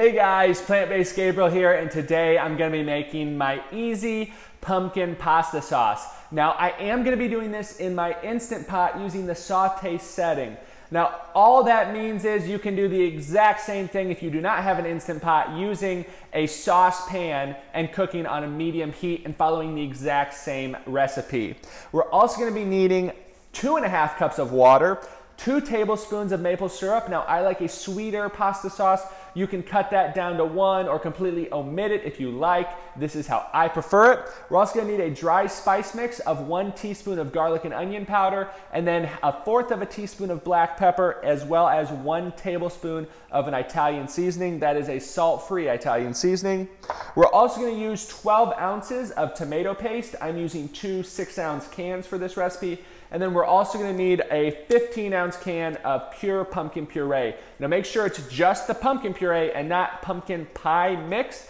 Hey guys, Plant-Based Gabriel here, and today I'm going to be making my easy pumpkin pasta sauce. Now I am going to be doing this in my Instant Pot using the saute setting. Now all that means is you can do the exact same thing if you do not have an Instant Pot using a saucepan and cooking on a medium heat and following the exact same recipe. We're also going to be needing 2.5 cups of water, 2 tablespoons of maple syrup. Now I like a sweeter pasta sauce. You can cut that down to 1 or completely omit it if you like. This is how I prefer it. We're also gonna need a dry spice mix of 1 teaspoon of garlic and onion powder, and then 1/4 of a teaspoon of black pepper, as well as 1 tablespoon of an Italian seasoning. That is a salt-free Italian seasoning. We're also gonna use 12 ounces of tomato paste. I'm using 2 6-ounce cans for this recipe. And then we're also gonna need a 15-ounce can of pure pumpkin puree. Now make sure it's just the pumpkin puree and not pumpkin pie mix,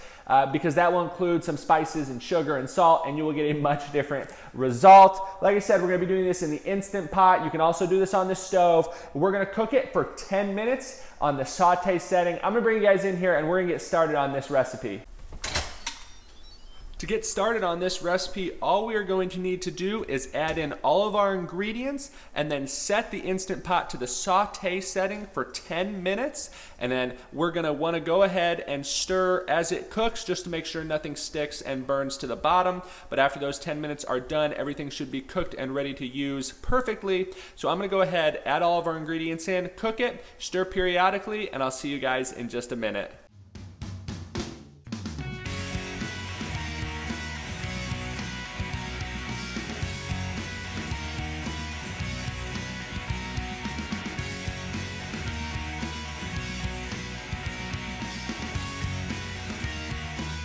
because that will include some spices and sugar and salt, and you will get a much different result. Like I said, we're gonna be doing this in the Instant Pot. You can also do this on the stove. We're gonna cook it for 10 minutes on the saute setting. I'm gonna bring you guys in here and we're gonna get started on this recipe. To get started on this recipe, all we are going to need to do is add in all of our ingredients and then set the Instant Pot to the saute setting for 10 minutes. And then we're gonna wanna go ahead and stir as it cooks just to make sure nothing sticks and burns to the bottom. But after those 10 minutes are done, everything should be cooked and ready to use perfectly. So I'm gonna go ahead, add all of our ingredients in, cook it, stir periodically, and I'll see you guys in just a minute.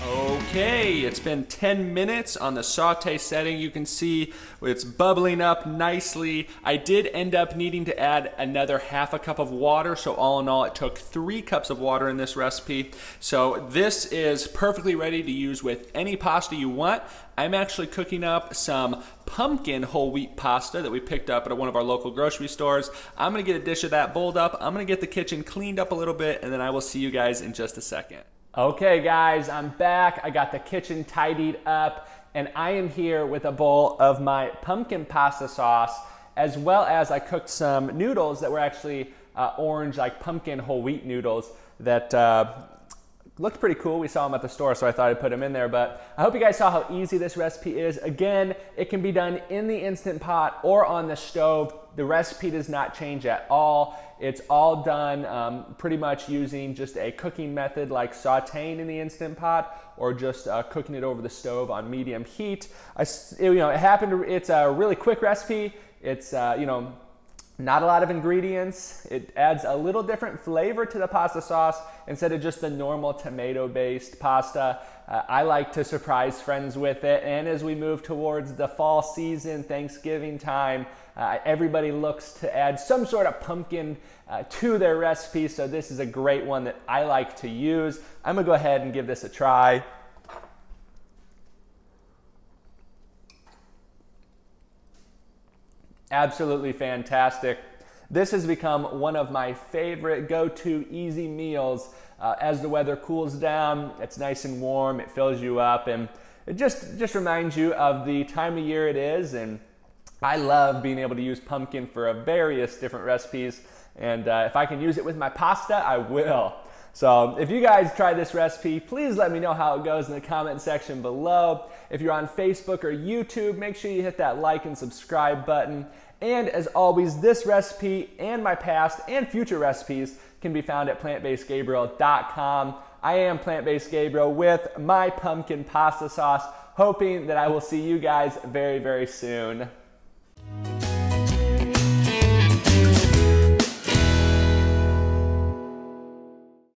Okay, it's been 10 minutes on the saute setting. You can see it's bubbling up nicely. I did end up needing to add another 1/2 cup of water, so all in all it took 3 cups of water in this recipe. So this is perfectly ready to use with any pasta you want. I'm actually cooking up some pumpkin whole wheat pasta that we picked up at one of our local grocery stores. I'm gonna get a dish of that bowled up. I'm gonna get the kitchen cleaned up a little bit, and then I will see you guys in just a second. Okay guys, I'm back. I got the kitchen tidied up, and I am here with a bowl of my pumpkin pasta sauce, as well as I cooked some noodles that were actually orange, like pumpkin whole wheat noodles that looked pretty cool. We saw them at the store, so I thought I'd put them in there. But I hope you guys saw how easy this recipe is. Again, it can be done in the Instant Pot or on the stove. The recipe does not change at all. It's all done pretty much using just a cooking method like sauteing in the Instant Pot, or just cooking it over the stove on medium heat. It's a really quick recipe. It's not a lot of ingredients. It adds a little different flavor to the pasta sauce instead of just the normal tomato-based pasta. I like to surprise friends with it, and as we move towards the fall season, Thanksgiving time, everybody looks to add some sort of pumpkin to their recipe, so this is a great one that I like to use. I'm gonna go ahead and give this a try. Absolutely fantastic. This has become one of my favorite go-to easy meals as the weather cools down. It's nice and warm, it fills you up, and it just reminds you of the time of year it is. And I love being able to use pumpkin for various different recipes, and if I can use it with my pasta, I will. So if you guys try this recipe, please let me know how it goes in the comment section below. If you're on Facebook or YouTube, make sure you hit that like and subscribe button. And as always, this recipe and my past and future recipes can be found at plantbasedgabriel.com. I am Plant-Based Gabriel with my pumpkin pasta sauce, hoping that I will see you guys very, very soon.